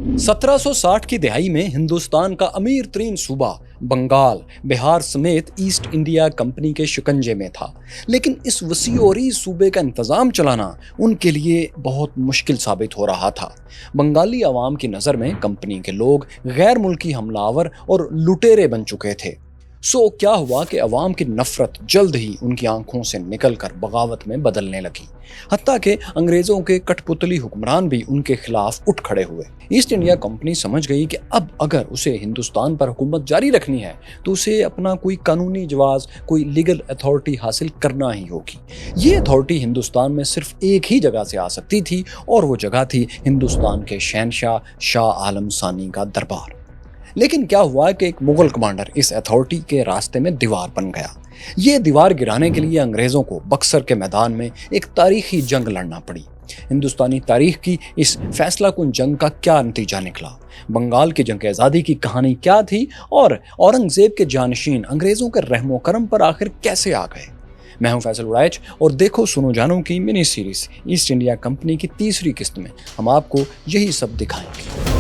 1760 की दहाई में हिंदुस्तान का अमीर तरीन सूबा बंगाल, बिहार समेत ईस्ट इंडिया कंपनी के शिकंजे में था। लेकिन इस वसी और अरीज सूबे का इंतजाम चलाना उनके लिए बहुत मुश्किल साबित हो रहा था। बंगाली आवाम की नज़र में कंपनी के लोग गैर मुल्की हमलावर और लुटेरे बन चुके थे। क्या हुआ कि अवाम की नफरत जल्द ही उनकी आंखों से निकलकर बगावत में बदलने लगी। हत्ता के अंग्रेजों के कठपुतली हुक्मरान भी उनके खिलाफ उठ खड़े हुए। ईस्ट इंडिया कंपनी समझ गई कि अब अगर उसे हिंदुस्तान पर हुकूमत जारी रखनी है तो उसे अपना कोई कानूनी जवाज, कोई लीगल अथॉरिटी हासिल करना ही होगी। ये अथॉरिटी हिंदुस्तान में सिर्फ एक ही जगह से आ सकती थी और वो जगह थी हिंदुस्तान के शहनशाह शाह आलम सानी का दरबार। लेकिन क्या हुआ कि एक मुगल कमांडर इस अथॉरिटी के रास्ते में दीवार बन गया। ये दीवार गिराने के लिए अंग्रेजों को बक्सर के मैदान में एक तारीखी जंग लड़ना पड़ी। हिंदुस्तानी तारीख की इस फैसला कुन जंग का क्या नतीजा निकला, बंगाल की जंग आज़ादी की कहानी क्या थी और औरंगजेब के जानशीन अंग्रेजों के रहमो करम पर आखिर कैसे आ गए। मैं हूं फैसल उड़ाइच और देखो सुनो जानो की mini series east India company की तीसरी किस्त में हम आपको यही सब दिखाएंगे।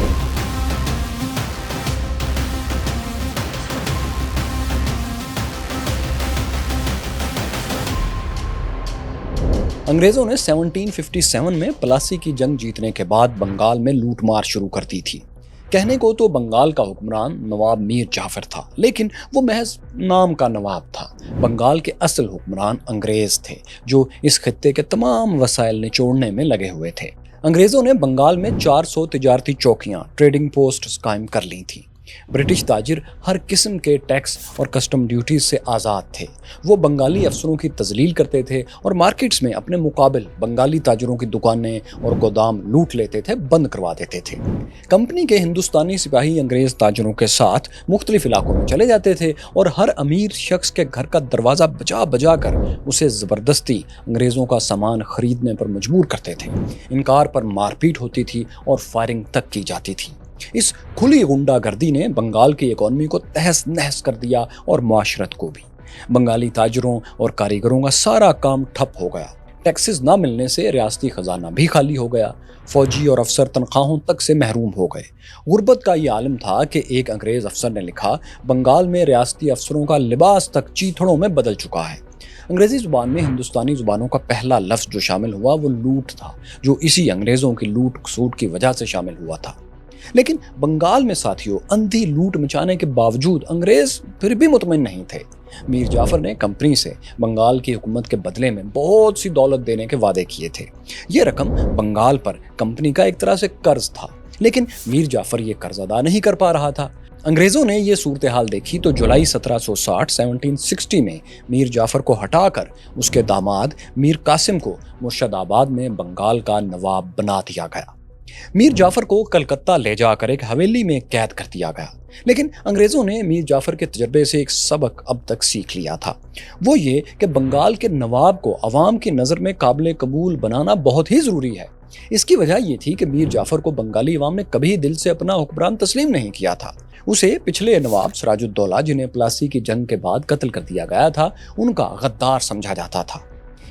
अंग्रेजों ने 1757 में प्लासी की जंग जीतने के बाद बंगाल में लूटमार शुरू कर दी थी। कहने को तो बंगाल का हुक्मरान नवाब मीर जाफर था, लेकिन वो महज नाम का नवाब था। बंगाल के असल हुक्मरान अंग्रेज थे जो इस खित्ते के तमाम वसाइल निचोड़ने में लगे हुए थे। अंग्रेजों ने बंगाल में 400 तिजारती चौकियां, ट्रेडिंग पोस्ट कायम कर ली थी। ब्रिटिश ताजिर हर किस्म के टैक्स और कस्टम ड्यूटीज से आज़ाद थे। वो बंगाली अफसरों की तजलील करते थे और मार्केट्स में अपने मुकाबिल बंगाली ताजिरों की दुकानें और गोदाम लूट लेते थे, बंद करवा देते थे। कंपनी के हिंदुस्तानी सिपाही अंग्रेज ताजिरों के साथ मुख्तलिफ इलाकों में चले जाते थे और हर अमीर शख्स के घर का दरवाज़ा बजा बजा कर उसे ज़बरदस्ती अंग्रेज़ों का सामान खरीदने पर मजबूर करते थे। इनकार पर मारपीट होती थी और फायरिंग तक की जाती थी। इस खुली गुंडागर्दी ने बंगाल की इकॉनमी को तहस नहस कर दिया और माशरत को भी। बंगाली ताजरों और कारीगरों का सारा काम ठप हो गया। टैक्सेस ना मिलने से रियासती खजाना भी खाली हो गया। फौजी और अफसर तनख्वाहों तक से महरूम हो गए। गुर्बत का ये आलम था कि एक अंग्रेज अफसर ने लिखा, बंगाल में रियासती अफसरों का लिबास तक चीथड़ों में बदल चुका है। अंग्रेजी जुबान में हिंदुस्तानी जुबानों का पहला लफ्ज़ जो शामिल हुआ वो लूट था, जो इसी अंग्रेज़ों की लूट खसूट की वजह से शामिल हुआ था। लेकिन बंगाल में साथियों अंधी लूट मचाने के बावजूद अंग्रेज फिर भी मुतमईन नहीं थे। मीर जाफर ने कंपनी से बंगाल की हुकूमत के बदले में बहुत सी दौलत देने के वादे किए थे। ये रकम बंगाल पर कंपनी का एक तरह से कर्ज था, लेकिन मीर जाफर ये कर्ज अदा नहीं कर पा रहा था। अंग्रेजों ने ये सूरत हाल देखी तो जुलाई 1760 में मीर जाफर को हटाकर उसके दामाद मीर कासिम को मुर्शदाबाद में बंगाल का नवाब बना दिया गया। मीर जाफर को कलकत्ता ले जाकर एक हवेली में कैद कर दिया गया। लेकिन अंग्रेजों ने मीर जाफर के तजर्बे से एक सबक अब तक सीख लिया था, वो ये कि बंगाल के नवाब को अवाम की नज़र में काबिल कबूल बनाना बहुत ही ज़रूरी है। इसकी वजह ये थी कि मीर जाफर को बंगाली अवाम ने कभी दिल से अपना हुक्मरान तस्लीम नहीं किया था। उसे पिछले नवाब सिराजुद्दौला, जिन्हें प्लासी की जंग के बाद कत्ल कर दिया गया था, उनका गद्दार समझा जाता था।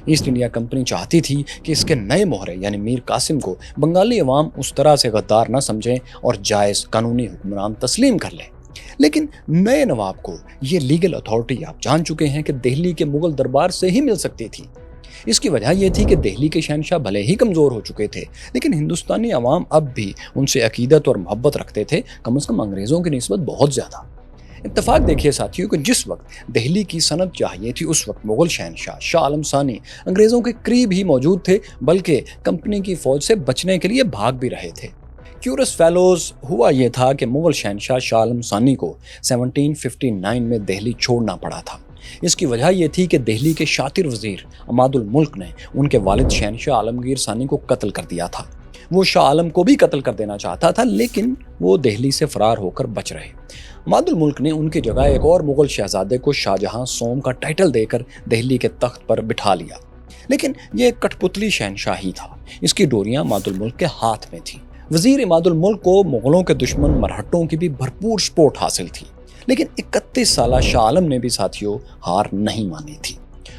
ईस्ट इंडिया कंपनी चाहती थी कि इसके नए मोहरे यानी मीर कासिम को बंगाली अवाम उस तरह से गद्दार न समझें और जायज़ कानूनी हुक्मरान तस्लीम कर लें। लेकिन नए नवाब को ये लीगल अथॉरिटी आप जान चुके हैं कि दिल्ली के मुगल दरबार से ही मिल सकती थी। इसकी वजह यह थी कि दिल्ली के शहनशाह भले ही कमज़ोर हो चुके थे, लेकिन हिंदुस्तानी अवाम अब भी उनसे अकीदत और मोहब्बत रखते थे, कम से कम अंग्रेज़ों की निस्बत बहुत ज़्यादा। इत्तफाक देखिए साथियों कि जिस वक्त दिल्ली की सनत चाहिए थी उस वक्त मुगल शहनशाह शाह आलम सानी अंग्रेज़ों के करीब ही मौजूद थे, बल्कि कंपनी की फ़ौज से बचने के लिए भाग भी रहे थे। क्यूरस फेलोज हुआ ये था कि मुगल शहनशाह शाह आलम सानी को 1759 में दिल्ली छोड़ना पड़ा था। इसकी वजह यह थी कि दिल्ली के शातिर वज़ीर अमादुल मुल्क ने उनके वालिद शहनशाह आलमगीर सानी को कत्ल कर दिया था। वो शाह आलम को भी कत्ल कर देना चाहता था, लेकिन वो दिल्ली से फरार होकर बच रहे। अमादुल मुल्क ने उनकी जगह एक और मुगल शहजादे को शाहजहां सोम का टाइटल देकर दिल्ली के तख्त पर बिठा लिया। लेकिन ये कठपुतली शहनशाही था, इसकी डोरियां अमादुल मुल्क के हाथ में थी। वजीर अमादुल मुल्क को मुगलों के दुश्मन मरहट्टों की भी भरपूर सपोर्ट हासिल थी, लेकिन 31 साला शाह आलम ने भी साथियों हार नहीं मानी थी।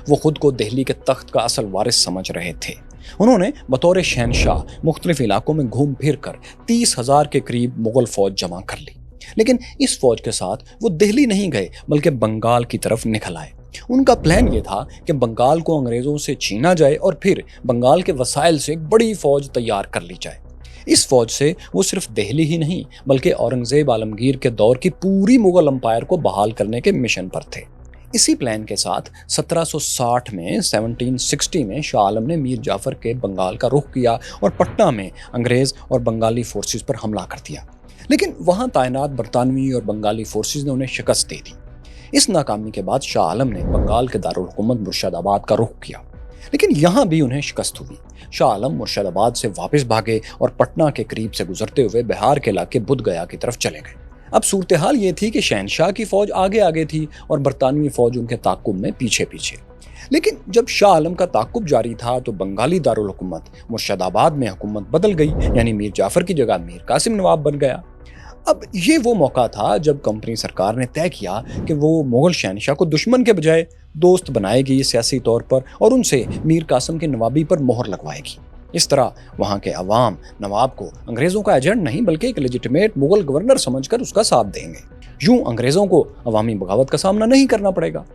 वो खुद को दिल्ली के तख्त का असल वारिस समझ रहे थे। उन्होंने बतौर शहनशाह मुख्तलिफ इलाकों में घूम फिर कर 30,000 के करीब मुगल फौज जमा कर ली। लेकिन इस फौज के साथ वो दिल्ली नहीं गए बल्कि बंगाल की तरफ निकल आए। उनका प्लान ये था कि बंगाल को अंग्रेजों से छीना जाए और फिर बंगाल के वसाइल से एक बड़ी फौज तैयार कर ली जाए। इस फौज से वो सिर्फ दिल्ली ही नहीं बल्कि औरंगजेब आलमगीर के दौर की पूरी मुगल अंपायर को बहाल करने के मिशन पर थे। इसी प्लान के साथ 1760 में शाह आलम ने मीर जाफर के बंगाल का रुख किया और पटना में अंग्रेज और बंगाली फोर्सेस पर हमला कर दिया। लेकिन वहां तैनात बरतानवी और बंगाली फोर्सेस ने उन्हें शिकस्त दे दी। इस नाकामी के बाद शाह आलम ने बंगाल के दारुल हुकूमत मुर्शिदाबाद का रुख किया, लेकिन यहाँ भी उन्हें शिकस्त हुई। शाह आलम मुर्शिदाबाद से वापस भागे और पटना के करीब से गुजरते हुए बिहार के इलाके बुध गया की तरफ चले गए। अब सूरत हाल ये थी कि शहनशाह की फौज आगे आगे थी और बरतानवी फौज उनके ताकुब में पीछे पीछे। लेकिन जब शाह आलम का ताकुब जारी था तो बंगाली दारुल हुकूमत मुर्शिदाबाद में हुकूमत बदल गई, यानी मीर जाफर की जगह मीर कासिम नवाब बन गया। अब ये वो मौका था जब कंपनी सरकार ने तय किया कि वो मुगल शहनशाह को दुश्मन के बजाय दोस्त बनाएगी सियासी तौर पर और उनसे मीर कासिम की नवाबी पर मोहर लगवाएगी। इस तरह वहाँ के अवाम नवाब को अंग्रेजों का एजेंट नहीं बल्कि एक लेजिटिमेट मुगल गवर्नर समझकर उसका साथ देंगे। यूं अंग्रेजों को अवामी बगावत का सामना नहीं करना पड़ेगा।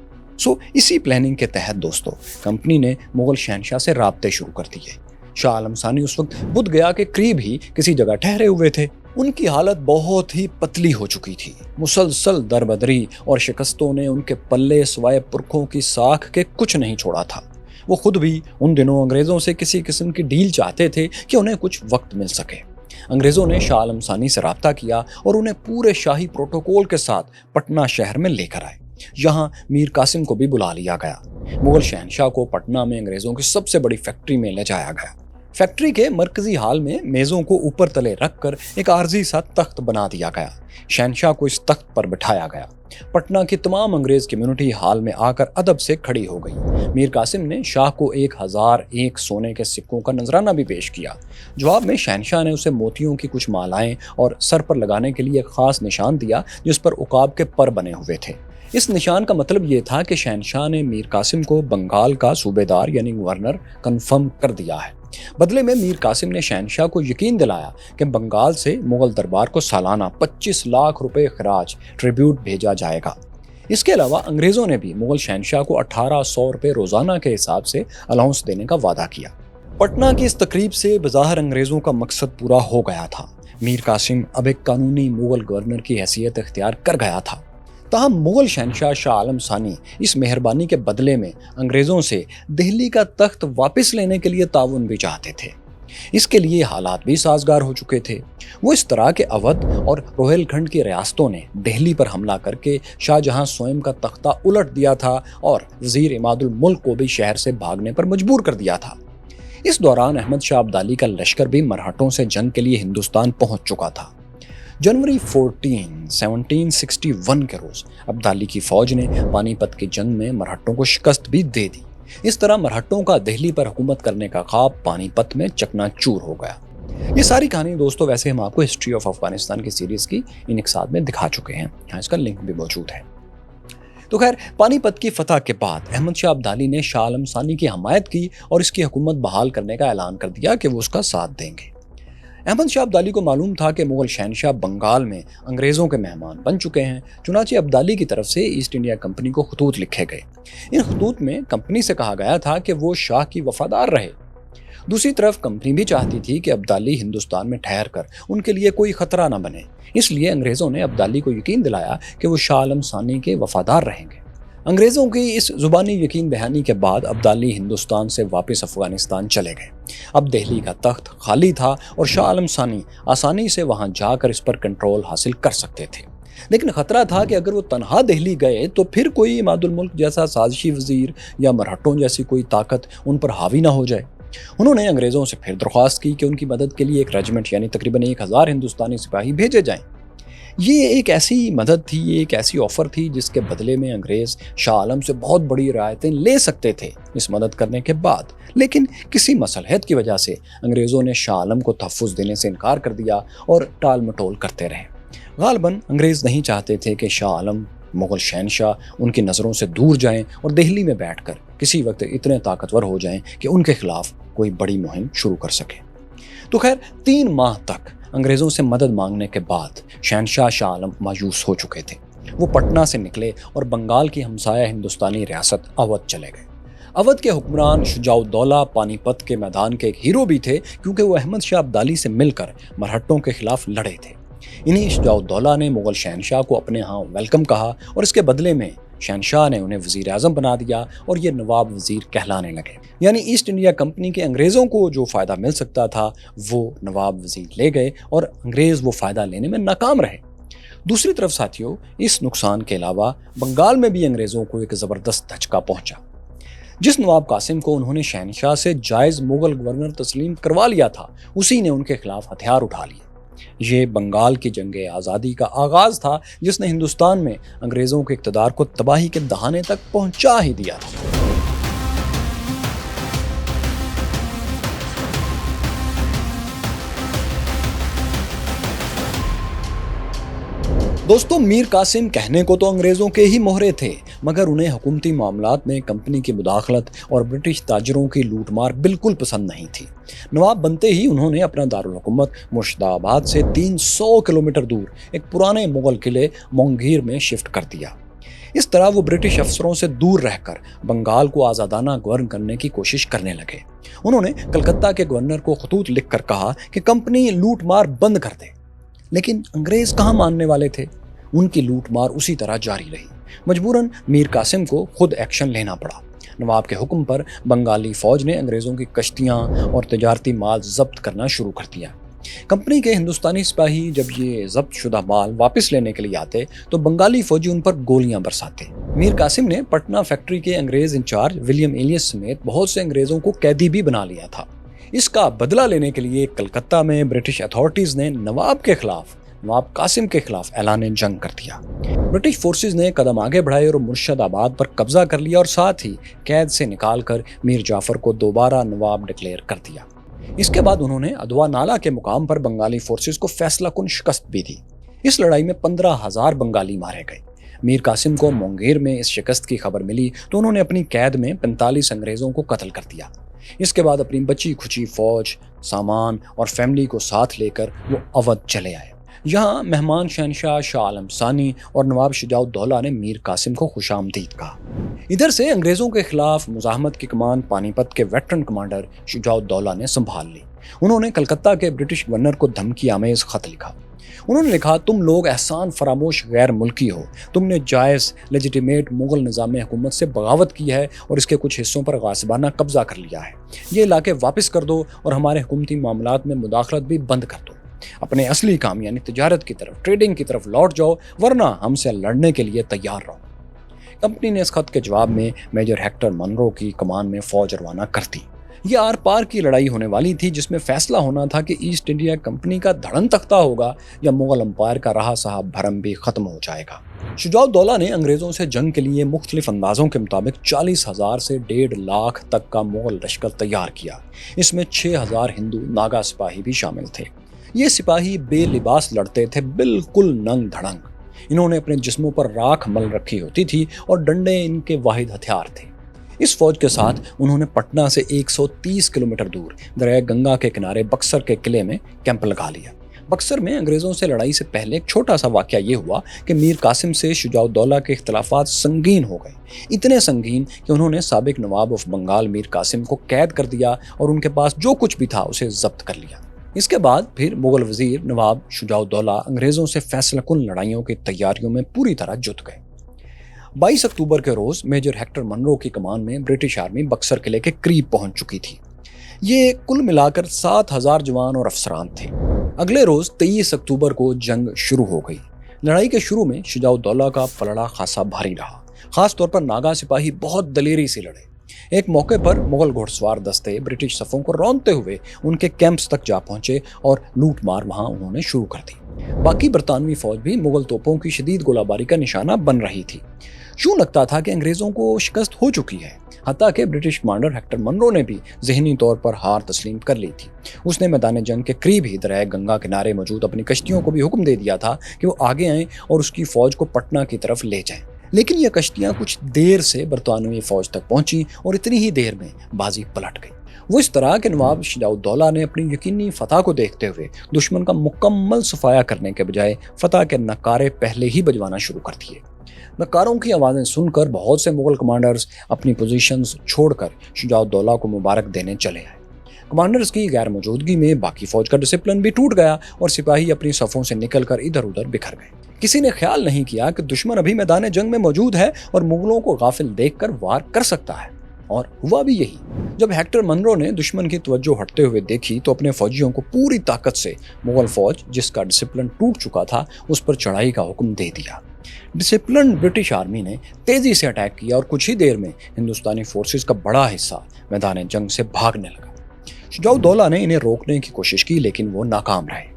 इसी प्लानिंग के तहत दोस्तों कंपनी ने मुगल शहनशाह से राब्ते शुरू कर दिए। शाह आलम सानी उस वक्त बुध गया के करीब ही किसी जगह ठहरे हुए थे। उनकी हालत बहुत ही पतली हो चुकी थी। मुसलसल दरबदरी और शिकस्तों ने उनके पल्ले सवाए पुरखों की साख के कुछ नहीं छोड़ा था। वो खुद भी उन दिनों अंग्रेजों से किसी किस्म की डील चाहते थे कि उन्हें कुछ वक्त मिल सके। अंग्रेजों ने शाह आलम सानी से राब्ता किया और उन्हें पूरे शाही प्रोटोकॉल के साथ पटना शहर में लेकर आए। यहाँ मीर कासिम को भी बुला लिया गया। मुगल शहनशाह को पटना में अंग्रेजों की सबसे बड़ी फैक्ट्री में ले जाया गया। फैक्ट्री के मरकजी हाल में मेज़ों को ऊपर तले रखकर एक आर्जी सा तख्त बना दिया गया। शहनशाह को इस तख्त पर बिठाया गया। पटना की तमाम अंग्रेज कम्युनिटी हाल में आकर अदब से खड़ी हो गई। मीर कासिम ने शाह को 1001 सोने के सिक्कों का नजराना भी पेश किया। जवाब में शहनशाह ने उसे मोतियों की कुछ मालाएं और सर पर लगाने के लिए एक खास निशान दिया जिस पर उकाब के पर बने हुए थे। इस निशान का मतलब ये था कि शहनशाह ने मीर कासिम को बंगाल का सूबेदार यानी गवर्नर कंफर्म कर दिया है। बदले में मीर कासिम ने शहनशाह को यकीन दिलाया कि बंगाल से मुगल दरबार को सालाना 25 लाख रुपए खराज ट्रिब्यूट भेजा जाएगा। इसके अलावा अंग्रेजों ने भी मुगल शहनशाह को 1800 रुपए रोजाना के हिसाब से अलाउंस देने का वादा किया। पटना की इस तकरीब से बज़ाहिर अंग्रेजों का मकसद पूरा हो गया था। मीर कासिम अब एक कानूनी मुगल गवर्नर की हैसियत इख्तियार कर गया था। ताहम मुगल शहनशाह शाह आलम सानी इस मेहरबानी के बदले में अंग्रेजों से दिल्ली का तख्त वापस लेने के लिए ताउन भी चाहते थे। इसके लिए हालात भी साजगार हो चुके थे। वो इस तरह के अवध और रोहिलखंड की रियासतों ने दिल्ली पर हमला करके शाहजहां स्वयं का तख्ता उलट दिया था और वजीर इमादुल मुल्क को भी शहर से भागने पर मजबूर कर दिया था। इस दौरान अहमद शाह अब्दाली का लश्कर भी मराठों से जंग के लिए हिंदुस्तान पहुंच चुका था। जनवरी 14, 1761 के रोज अब्दाली की फौज ने पानीपत की जंग में मराठों को शिकस्त भी दे दी। इस तरह मराठों का दिल्ली पर हुकूमत करने का ख्वाब पानीपत में चकनाचूर हो गया। ये सारी कहानी दोस्तों वैसे हम आपको हिस्ट्री ऑफ अफगानिस्तान की सीरीज की इन एक साथ में दिखा चुके हैं। यहाँ इसका लिंक भी मौजूद है। तो खैर पानीपत की फतह के बाद अहमद शाह अब्दाली ने शाह आलम सानी की हमायत की और इसकी हुकूमत बहाल करने का ऐलान कर दिया कि वो उसका साथ देंगे। अहमद शाह अब्दाली को मालूम था कि मुगल शहनशाह बंगाल में अंग्रेज़ों के मेहमान बन चुके हैं। चुनांचे अब्दाली की तरफ से ईस्ट इंडिया कंपनी को खतूत लिखे गए। इन खतूत में कंपनी से कहा गया था कि वो शाह की वफादार रहे। दूसरी तरफ कंपनी भी चाहती थी कि अब्दाली हिंदुस्तान में ठहर कर उनके लिए कोई खतरा न बने। इसलिए अंग्रेज़ों ने अब्दाली को यकीन दिलाया कि वो शाह आलम सानी के वफादार रहेंगे। अंग्रेज़ों की इस जुबानी यकीन दहानी के बाद अब्दाली हिंदुस्तान से वापस अफगानिस्तान चले गए। अब दिल्ली का तख्त खाली था और शाह आलम सानी आसानी से वहां जाकर इस पर कंट्रोल हासिल कर सकते थे। लेकिन खतरा था कि अगर वो तनहा दिल्ली गए तो फिर कोई इमादुल मुल्क जैसा साजिशी वजीर या मराठों जैसी कोई ताकत उन पर हावी ना हो जाए। उन्होंने अंग्रेज़ों से फिर दरख्वास्त की कि उनकी मदद के लिए एक रेजिमेंट यानी तकरीबन 1000 हिंदुस्तानी सिपाही भेजे जाएं। ये एक ऐसी मदद थी, ये एक ऐसी ऑफ़र थी जिसके बदले में अंग्रेज़ शाह आलम से बहुत बड़ी रियायतें ले सकते थे इस मदद करने के बाद। लेकिन किसी मसलहत की वजह से अंग्रेज़ों ने शाह आलम को तहफ़्फ़ुज़ देने से इनकार कर दिया और टाल मटोल करते रहे। गालिबन अंग्रेज़ नहीं चाहते थे कि शाह आलम मुगल शहनशाह उनकी नज़रों से दूर जाएं और दिल्ली में बैठकर کسی وقت اتنے طاقتور ہو جائیں کہ ان کے خلاف کوئی بڑی مہم شروع کر سکے۔ تو خیر 3 ماہ تک انگریزوں سے مدد مانگنے کے بعد شہنشاہ شاہ عالم مایوس ہو چکے تھے۔ وہ پٹنہ سے نکلے اور بنگال کی ہمسایہ ہندوستانی ریاست اودھ چلے گئے۔ اودھ کے حکمران شجاع الدولہ پانی پت کے میدان کے ایک ہیرو بھی تھے، کیونکہ وہ احمد شاہ ابدالی سے مل کر مرہٹوں کے خلاف لڑے تھے۔ انہی شجاع الدولہ نے مغل شہنشاہ کو اپنے ہاں ویلکم کہا اور اس کے بدلے میں شہنشاہ نے انہیں وزیر اعظم بنا دیا اور یہ نواب وزیر کہلانے لگے۔ یعنی ایسٹ انڈیا کمپنی کے انگریزوں کو جو فائدہ مل سکتا تھا وہ نواب وزیر لے گئے اور انگریز وہ فائدہ لینے میں ناکام رہے۔ دوسری طرف ساتھیوں، اس نقصان کے علاوہ بنگال میں بھی انگریزوں کو ایک زبردست دھچکا پہنچا۔ جس نواب قاسم کو انہوں نے شہنشاہ سے جائز مغل گورنر تسلیم کروا لیا تھا، اسی نے ان کے خلاف ہتھیار اٹھا لیے۔ یہ بنگال کی جنگ آزادی کا آغاز تھا، جس نے ہندوستان میں انگریزوں کے اقتدار کو تباہی کے دہانے تک پہنچا ہی دیا تھا۔ دوستو، میر قاسم کہنے کو تو انگریزوں کے ہی مہرے تھے، مگر انہیں حکومتی معاملات میں کمپنی کی مداخلت اور برٹش تاجروں کی لوٹ مار بالکل پسند نہیں تھی۔ نواب بنتے ہی انہوں نے اپنا دارالحکومت مرشد آباد سے 300 کلومیٹر دور ایک پرانے مغل قلعے مونگیر میں شفٹ کر دیا۔ اس طرح وہ برٹش افسروں سے دور رہ کر بنگال کو آزادانہ گورن کرنے کی کوشش کرنے لگے۔ انہوں نے کلکتہ کے گورنر کو خطوط لکھ کر کہا کہ کمپنی لوٹ مار بند کر دے، لیکن انگریز کہاں ماننے والے تھے۔ ان کی لوٹ مار اسی طرح جاری رہی۔ مجبوراً میر قاسم کو خود ایکشن لینا پڑا۔ نواب کے حکم پر بنگالی فوج نے انگریزوں کی کشتیاں اور تجارتی مال ضبط کرنا شروع کر دیا۔ کمپنی کے ہندوستانی سپاہی جب یہ ضبط شدہ مال واپس لینے کے لیے آتے تو بنگالی فوجی ان پر گولیاں برساتے۔ میر قاسم نے پٹنہ فیکٹری کے انگریز انچارج ولیم ایلیس سمیت بہت سے انگریزوں کو قیدی بھی بنا لیا تھا۔ اس کا بدلہ لینے کے لیے کلکتہ میں برٹش اتھارٹیز نے نواب قاسم کے خلاف اعلان جنگ کر دیا۔ برٹش فورسز نے قدم آگے بڑھائے اور مرشد آباد پر قبضہ کر لیا اور ساتھ ہی قید سے نکال کر میر جعفر کو دوبارہ نواب ڈکلیئر کر دیا۔ اس کے بعد انہوں نے ادوا نالہ کے مقام پر بنگالی فورسز کو فیصلہ کن شکست بھی دی۔ اس لڑائی میں 15,000 بنگالی مارے گئے۔ میر قاسم کو مونگیر میں اس شکست کی خبر ملی تو انہوں نے اپنی قید میں 45 انگریزوں کو قتل کر دیا۔ اس کے بعد اپنی بچی کھچی فوج، سامان اور فیملی کو ساتھ لے کر وہ اودھ چلے آئے۔ یہاں مہمان شہنشاہ شاہ عالم ثانی اور نواب شجاع الدولہ نے میر قاسم کو خوش آمدید کہا۔ ادھر سے انگریزوں کے خلاف مزاحمت کی کمان پانی پت کے ویٹرن کمانڈر شجاع الدولہ نے سنبھال لی۔ انہوں نے کلکتہ کے برٹش گورنر کو دھمکی آمیز خط لکھا۔ انہوں نے لکھا، تم لوگ احسان فراموش غیر ملکی ہو، تم نے جائز لیجیٹیمیٹ مغل نظام حکومت سے بغاوت کی ہے اور اس کے کچھ حصوں پر غاصبانہ قبضہ کر لیا ہے۔ یہ علاقے واپس کر دو اور ہمارے حکومتی معاملات میں مداخلت بھی بند کر دو۔ اپنے اصلی کام یعنی تجارت کی طرف، ٹریڈنگ کی طرف لوٹ جاؤ، ورنہ ہم سے لڑنے کے لیے تیار رہو۔ کمپنی نے اس خط کے جواب میں میجر ہیکٹر منرو کی کمان میں فوج روانہ کر دی۔ یہ آر پار کی لڑائی ہونے والی تھی جس میں فیصلہ ہونا تھا کہ ایسٹ انڈیا کمپنی کا دھڑن تختہ ہوگا یا مغل امپائر کا رہا صاحب بھرم بھی ختم ہو جائے گا۔ شجاع الدولہ نے انگریزوں سے جنگ کے لیے مختلف اندازوں کے مطابق 40,000 سے 1.5 لاکھ تک کا مغل لشکر تیار کیا۔ اس میں 6,000 ہندو ناگا سپاہی بھی شامل تھے۔ یہ سپاہی بے لباس لڑتے تھے، بالکل ننگ دھڑنگ۔ انہوں نے اپنے جسموں پر راکھ مل رکھی ہوتی تھی اور ڈنڈے ان کے واحد ہتھیار تھے۔ اس فوج کے ساتھ انہوں نے پٹنہ سے 130 کلومیٹر دور دریائے گنگا کے کنارے بکسر کے قلعے میں کیمپ لگا لیا۔ بکسر میں انگریزوں سے لڑائی سے پہلے ایک چھوٹا سا واقعہ یہ ہوا کہ میر قاسم سے شجاع الدولہ کے اختلافات سنگین ہو گئے، اتنے سنگین کہ انہوں نے سابق نواب آف بنگال میر قاسم کو قید کر دیا اور ان کے پاس جو کچھ بھی تھا اسے ضبط کر لیا۔ اس کے بعد پھر مغل وزیر نواب شجاع الدولہ انگریزوں سے فیصلہ کن لڑائیوں کی تیاریوں میں پوری طرح جت گئے۔ 22 اکتوبر کے روز میجر ہیکٹر منرو کی کمان میں برٹش آرمی بکسر قلعے کے قریب پہنچ چکی تھی۔ یہ کل ملا کر 7,000 جوان اور افسران تھے۔ اگلے روز 23 اکتوبر کو جنگ شروع ہو گئی۔ لڑائی کے شروع میں شجاع الدولہ کا پلڑا خاصا بھاری رہا، خاص طور پر ناگا سپاہی بہت دلیری سے لڑے۔ ایک موقع پر مغل گھوڑ سوار دستے برٹش صفوں کو رونتے ہوئے ان کے کیمپس تک جا پہنچے اور لوٹ مار وہاں انہوں نے شروع کر دی۔ باقی برطانوی فوج بھی مغل توپوں کی شدید گولہ باری کا نشانہ بن رہی تھی۔ یوں لگتا تھا کہ انگریزوں کو شکست ہو چکی ہے، حتیٰ کہ برٹش کمانڈر ہیکٹر منرو نے بھی ذہنی طور پر ہار تسلیم کر لی تھی۔ اس نے میدان جنگ کے قریب ہی دریائے گنگا کنارے موجود اپنی کشتیوں کو بھی حکم دے دیا تھا کہ وہ آگے آئیں اور اس کی فوج کو پٹنہ کی طرف لے جائیں۔ لیکن یہ کشتیاں کچھ دیر سے برطانوی فوج تک پہنچی اور اتنی ہی دیر میں بازی پلٹ گئی۔ وہ اس طرح کہ نواب شجاع الدولہ نے اپنی یقینی فتح کو دیکھتے ہوئے دشمن کا مکمل صفایا کرنے کے بجائے فتح کے نعرے پہلے ہی بجوانا شروع کر دیے۔ نعروں کی آوازیں سن کر بہت سے مغل کمانڈرز اپنی پوزیشنز چھوڑ کر شجاع الدولہ کو مبارک دینے چلے آئے۔ کمانڈرز کی غیر موجودگی میں باقی فوج کا ڈسپلن بھی ٹوٹ گیا اور سپاہی اپنی صفوں سے نکل کر ادھر ادھر بکھر گئے۔ کسی نے خیال نہیں کیا کہ دشمن ابھی میدان جنگ میں موجود ہے اور مغلوں کو غافل دیکھ کر وار کر سکتا ہے، اور ہوا بھی یہی۔ جب ہیکٹر منرو نے دشمن کی توجہ ہٹتے ہوئے دیکھی تو اپنے فوجیوں کو پوری طاقت سے مغل فوج جس کا ڈسپلن ٹوٹ چکا تھا اس پر چڑھائی کا حکم دے دیا۔ ڈسپلن برٹش آرمی نے تیزی سے اٹیک کیا اور کچھ ہی دیر میں ہندوستانی فورسز کا بڑا حصہ میدان جنگ سے بھاگنے لگا۔ شجاع الدولہ نے انہیں روکنے کی کوشش کی لیکن وہ ناکام رہے۔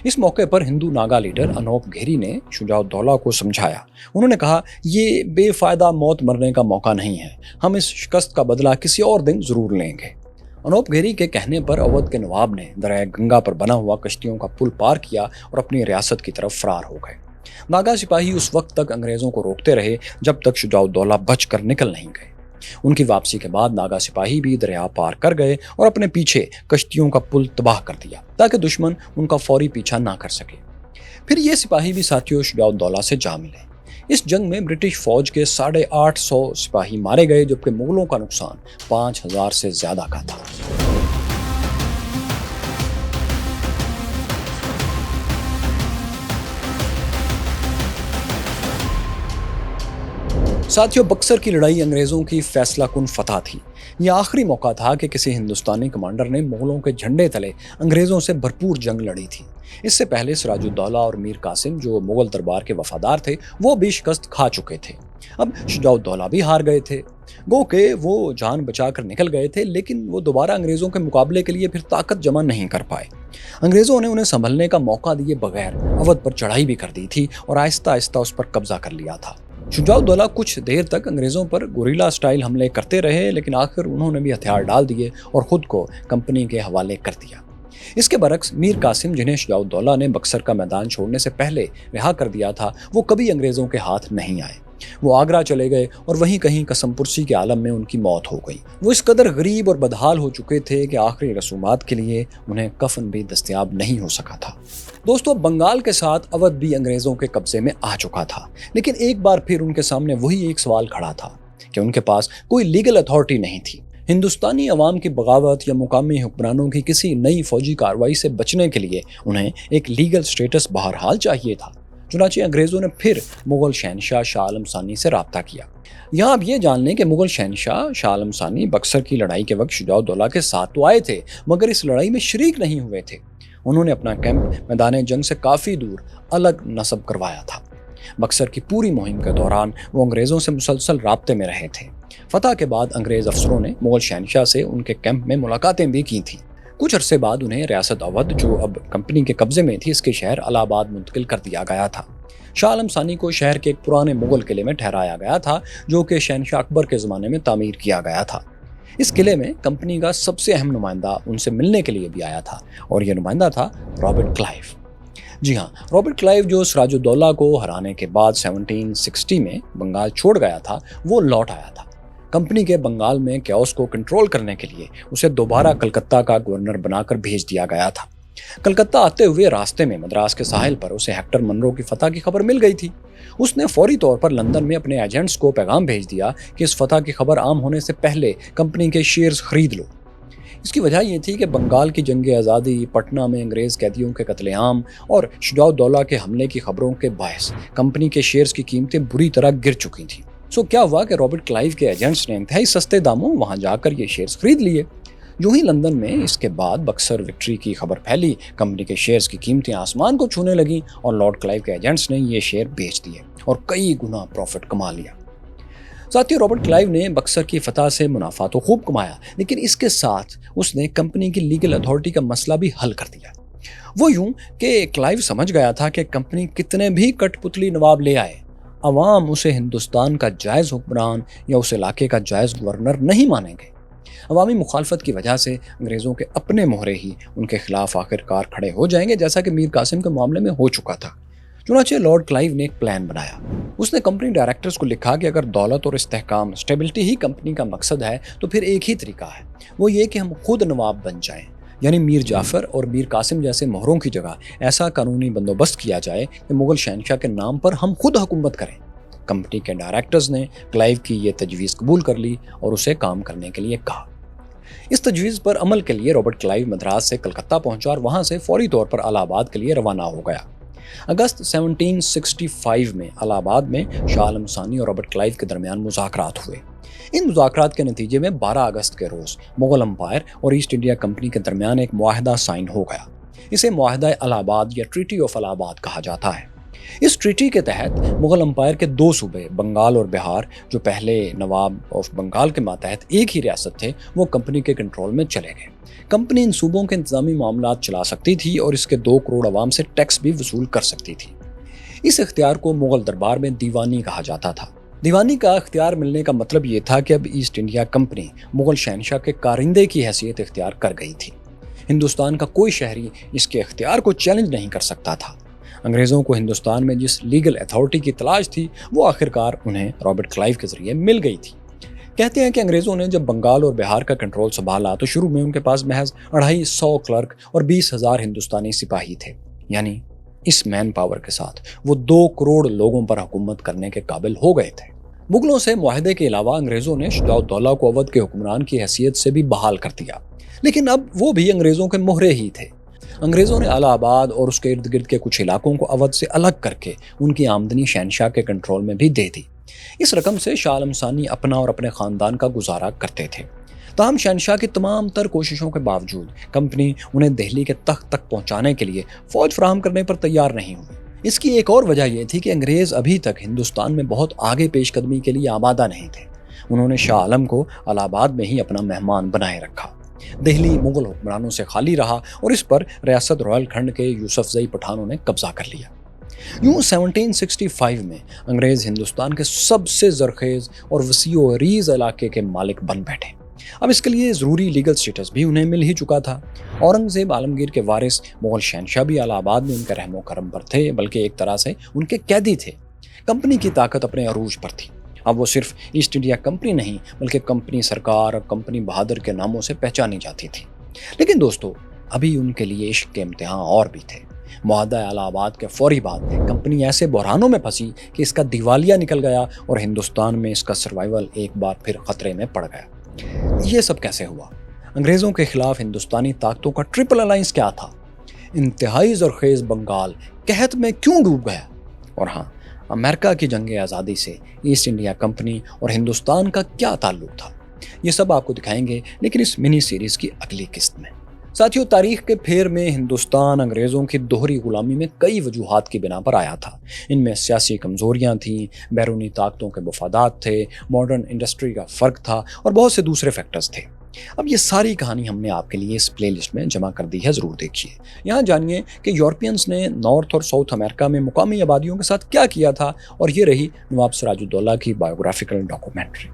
اس موقع پر ہندو ناگا لیڈر انوپ گھیری نے شجاع الدولہ کو سمجھایا۔ انہوں نے کہا، یہ بے فائدہ موت مرنے کا موقع نہیں ہے، ہم اس شکست کا بدلہ کسی اور دن ضرور لیں گے۔ انوپ گھیری کے کہنے پر اودھ کے نواب نے دریائے گنگا پر بنا ہوا کشتیوں کا پل پار کیا اور اپنی ریاست کی طرف فرار ہو گئے۔ ناگا سپاہی اس وقت تک انگریزوں کو روکتے رہے جب تک شجاع الدولہ بچ کر نکل نہیں گئے۔ ان کی واپسی کے بعد ناگا سپاہی بھی دریا پار کر گئے اور اپنے پیچھے کشتیوں کا پل تباہ کر دیا تاکہ دشمن ان کا فوری پیچھا نہ کر سکے۔ پھر یہ سپاہی بھی ساتھیوں شجاع الدولہ سے جا ملے۔ اس جنگ میں برٹش فوج کے 850 سپاہی مارے گئے جبکہ مغلوں کا نقصان 5000 سے زیادہ کا تھا۔ ساتھیوں، بکسر کی لڑائی انگریزوں کی فیصلہ کن فتح تھی۔ یہ آخری موقع تھا کہ کسی ہندوستانی کمانڈر نے مغلوں کے جھنڈے تلے انگریزوں سے بھرپور جنگ لڑی تھی۔ اس سے پہلے سراج الدولہ اور میر قاسم جو مغل دربار کے وفادار تھے وہ بھی شکست کھا چکے تھے۔ اب شجاع الدولہ بھی ہار گئے تھے۔ گو کہ وہ جان بچا کر نکل گئے تھے لیکن وہ دوبارہ انگریزوں کے مقابلے کے لیے پھر طاقت جمع نہیں کر پائے۔ انگریزوں نے انہیں سنبھلنے کا موقع دیے بغیر اودھ پر چڑھائی بھی کر دی تھی اور آہستہ آہستہ اس پر قبضہ کر لیا تھا۔ شجاع الدولہ کچھ دیر تک انگریزوں پر گوریلا سٹائل حملے کرتے رہے لیکن آخر انہوں نے بھی ہتھیار ڈال دیے اور خود کو کمپنی کے حوالے کر دیا۔ اس کے برعکس میر قاسم، جنہیں شجاع الدولہ نے بکسر کا میدان چھوڑنے سے پہلے رہا کر دیا تھا، وہ کبھی انگریزوں کے ہاتھ نہیں آئے۔ وہ آگرہ چلے گئے اور وہیں کہیں قسم پرسی کے عالم میں ان کی موت ہو گئی۔ وہ اس قدر غریب اور بدحال ہو چکے تھے کہ آخری رسومات کے لیے انہیں کفن بھی دستیاب نہیں ہو سکا تھا۔ دوستو، بنگال کے ساتھ اودھ بھی انگریزوں کے قبضے میں آ چکا تھا لیکن ایک بار پھر ان کے سامنے وہی ایک سوال کھڑا تھا کہ ان کے پاس کوئی لیگل اتھارٹی نہیں تھی۔ ہندوستانی عوام کی بغاوت یا مقامی حکمرانوں کی کسی نئی فوجی کارروائی سے بچنے کے لیے انہیں ایک لیگل سٹیٹس بہرحال چاہیے تھا۔ چنانچہ انگریزوں نے پھر مغل شہنشاہ شاہ عالم ثانی سے رابطہ کیا۔ یہاں اب یہ جان لیں کہ مغل شہنشاہ شاہ عالم ثانی بکسر کی لڑائی کے وقت شجاع الدولہ کے ساتھ تو آئے تھے مگر اس لڑائی میں شریک نہیں ہوئے تھے۔ انہوں نے اپنا کیمپ میدان جنگ سے کافی دور الگ نصب کروایا تھا۔ بکسر کی پوری مہم کے دوران وہ انگریزوں سے مسلسل رابطے میں رہے تھے۔ فتح کے بعد انگریز افسروں نے مغل شہنشاہ سے ان کے کیمپ میں ملاقاتیں بھی کی تھیں۔ کچھ عرصے بعد انہیں ریاست اودھ، جو اب کمپنی کے قبضے میں تھی، اس کے شہر الہ آباد منتقل کر دیا گیا تھا۔ شاہ عالم ثانی کو شہر کے ایک پرانے مغل قلعے میں ٹھہرایا گیا تھا جو کہ شہنشاہ اکبر کے زمانے میں تعمیر کیا گیا تھا۔ اس قلعے میں کمپنی کا سب سے اہم نمائندہ ان سے ملنے کے لیے بھی آیا تھا اور یہ نمائندہ تھا رابرٹ کلائیو۔ جی ہاں، رابرٹ کلائیو جو سراج الدولہ کو ہرانے کے بعد 1760 میں بنگال چھوڑ گیا تھا، وہ لوٹ آیا تھا۔ کمپنی کے بنگال میں کیوس کو کنٹرول کرنے کے لیے اسے دوبارہ کلکتہ کا گورنر بنا کر بھیج دیا گیا تھا۔ کلکتہ آتے ہوئے راستے میں مدراس کے ساحل پر اسے ہیکٹر منرو کی فتح کی خبر مل گئی تھی۔ اس نے فوری طور پر لندن میں اپنے ایجنٹس کو پیغام بھیج دیا کہ اس فتح کی خبر عام ہونے سے پہلے کمپنی کے شیئرز خرید لو۔ اس کی وجہ یہ تھی کہ بنگال کی جنگ آزادی، پٹنہ میں انگریز قیدیوں کے قتل عام اور شجاع الدولہ کے حملے کی خبروں کے باعث کمپنی کے شیئرز کی قیمتیں بری طرح گر چکی تھیں۔ کیا ہوا کہ رابرٹ کلائیو کے ایجنٹس نے انتہائی سستے داموں وہاں جا کر یہ شیئرز خرید لیے۔ جو ہی لندن میں اس کے بعد بکسر وکٹری کی خبر پھیلی، کمپنی کے شیئرز کی قیمتیں آسمان کو چھونے لگیں اور لارڈ کلائیو کے ایجنٹس نے یہ شیئر بیچ دیے اور کئی گنا پروفٹ کما لیا۔ ساتھ ہی رابرٹ کلائیو نے بکسر کی فتح سے منافع تو خوب کمایا لیکن اس کے ساتھ اس نے کمپنی کی لیگل اتھارٹی کا مسئلہ بھی حل کر دیا۔ وہ یوں کہ کلائیو سمجھ گیا تھا کہ کمپنی کتنے بھی کٹ پتلی نواب لے آئے، عوام اسے ہندوستان کا جائز حکمران یا اس علاقے کا جائز گورنر نہیں مانیں گے۔ عوامی مخالفت کی وجہ سے انگریزوں کے اپنے مہرے ہی ان کے خلاف آخر کار کھڑے ہو جائیں گے، جیسا کہ میر قاسم کے معاملے میں ہو چکا تھا۔ चुनाचे लॉर्ड क्लाइव ने एक प्लान बनाया। उसने कंपनी डायरेक्टर्स को लिखा कि अगर दौलत और इस्तेहकाम, स्टेबिलिटी ही कंपनी का मकसद है तो फिर एक ही तरीका है, वो ये कि हम खुद नवाब बन जाएं। यानी मीर जाफर और मीर कासिम जैसे मोहरों की जगह ऐसा कानूनी बंदोबस्त किया जाए कि मुगल शहनशाह के नाम पर हम खुद हुकूमत करें। कंपनी के डायरेक्टर्स ने क्लाइव की ये तजवीज़ कबूल कर ली और उसे काम करने के लिए कहा। इस तजवीज़ पर अमल के लिए रॉबर्ट क्लाइव मद्रास से कलकत्ता पहुंचा और वहां से फौरी तौर पर इलाहाबाद के लिए रवाना हो गया। अगस्त 1765 में इलाहाबाद में शाह आलम सानी और रॉबर्ट क्लाइव के दरमियान मुज़ाकरात हुए। इन मुज़ाकरात के नतीजे में 12 अगस्त के रोज़ मुगल अम्पायर और ईस्ट इंडिया कंपनी के दरमियान एक मुआहदा साइन हो गया। इसे मुआहदा इलाहाबाद या ट्रीटी ऑफ इलाहाबाद कहा जाता है। इस ट्रीटी के तहत मुगल अम्पायर के 2 सूबे बंगाल और बिहार, जो पहले नवाब ऑफ बंगाल के मातहत एक ही रियासत थे, वो कंपनी के कंट्रोल में चले गए। कंपनी इन सूबों के इंतजामी मामलात चला सकती थी और इसके 2 करोड़ अवाम से टैक्स भी वसूल कर सकती थी। इस इख्तियार को मुगल दरबार में दीवानी कहा जाता था। दीवानी का इख्तियार मिलने का मतलब ये था कि अब ईस्ट इंडिया कंपनी मुगल शहनशाह के कारिंदे की हैसियत इख्तियार कर गई थी। हिंदुस्तान का कोई शहरी इसके इख्तियार को चैलेंज नहीं कर सकता था। अंग्रेज़ों को हिंदुस्तान में जिस लीगल अथॉरिटी की तलाश थी, वो आखिरकार उन्हें रॉबर्ट क्लाइव के जरिए मिल गई थी। कहते हैं कि अंग्रेज़ों ने जब बंगाल और बिहार का कंट्रोल संभाला तो शुरू में उनके पास महज 250 क्लर्क और 20,000 हिंदुस्तानी सिपाही थे। यानी इस मैन पावर के साथ वो 2 करोड़ लोगों पर हुकूमत करने के काबिल हो गए थे। मुगलों से मुआहदे के अलावा अंग्रेज़ों ने शुजाउद्दौला को अवध के हुक्मरान की हैसियत से भी बहाल कर दिया, लेकिन अब वो भी अंग्रेज़ों के मोहरे ही थे। अंग्रेज़ों ने इलाहाबाद और उसके इर्द गिर्द के कुछ इलाकों को अवध से अलग करके उनकी आमदनी शहनशाह के कंट्रोल में भी दे दी। इस रकम से शाह आलम सानी अपना और अपने ख़ानदान का गुजारा करते थे। ताहम शहनशाह की तमाम तर कोशिशों के बावजूद कंपनी उन्हें दिल्ली के तख्त तक पहुँचाने के लिए फ़ौज फराहम करने पर तैयार नहीं हुई। इसकी एक और वजह यह थी कि अंग्रेज़ अभी तक हिंदुस्तान में बहुत आगे पेशकदमी के लिए आमादा नहीं थे। उन्होंने शाह आलम को इलाहाबाद में ही अपना मेहमान बनाए रखा। दिल्ली मुगल हुक्मरानों से खाली रहा और इस पर रियासत रॉयल खंड के यूसुफजई पठानों ने कब्जा कर लिया। यूं 1765 में अंग्रेज़ हिंदुस्तान के सबसे जरखेज़ और वसीओ अरीज़ इलाके के मालिक बन बैठे। अब इसके लिए ज़रूरी लीगल स्टेटस भी उन्हें मिल ही चुका था। औरंगज़ेब आलमगीर के वारिस मुगल शहनशाह भी इलाहाबाद में उनके रहमो करम पर थे, बल्कि एक तरह से उनके कैदी थे। कंपनी की ताकत अपने अरूज पर थी। अब वो सिर्फ ईस्ट इंडिया कंपनी नहीं, बल्कि कंपनी सरकार और कंपनी बहादुर के नामों से पहचानी जाती थी। लेकिन दोस्तों, अभी उनके लिए इश्क के इम्तिहान और भी थे। मुआहदा इलाहाबाद के फौरी बाद कंपनी ऐसे बहरानों में फंसी कि इसका दिवालिया निकल गया और हिंदुस्तान में इसका सर्वाइवल एक बार फिर खतरे में पड़ गया। ये सब कैसे हुआ? अंग्रेज़ों के खिलाफ हिंदुस्तानी ताकतों का ट्रिपल अलायंस क्या था? इंतहाई ज़रखेज़ बंगाल कहत में क्यों डूब गया? और हाँ, अमेरिका की जंग आज़ादी से ईस्ट इंडिया कंपनी और हिंदुस्तान का क्या ताल्लुक था? ये सब आपको दिखाएंगे, लेकिन इस मिनी सीरीज़ की अगली किस्त में। साथियों, तारीख के फेर में हिंदुस्तान अंग्रेज़ों की दोहरी गुलामी में कई वजूहात की बिना पर आया था। इनमें सियासी कमज़ोरियाँ थीं, बैरूनी ताकतों के मफादात थे, मॉडर्न इंडस्ट्री का फ़र्क था और बहुत से दूसरे फैक्टर्स थे। अब ये सारी कहानी हमने आपके लिए इस प्लेलिस्ट में जमा कर दी है, ज़रूर देखिए। यहाँ जानिए कि यूरोपियंस ने नॉर्थ और साउथ अमेरिका में मुकामी आबादियों के साथ क्या किया था, और ये रही नवाब सिराजुद्दौला की बायोग्राफिकल डॉक्यूमेंट्री।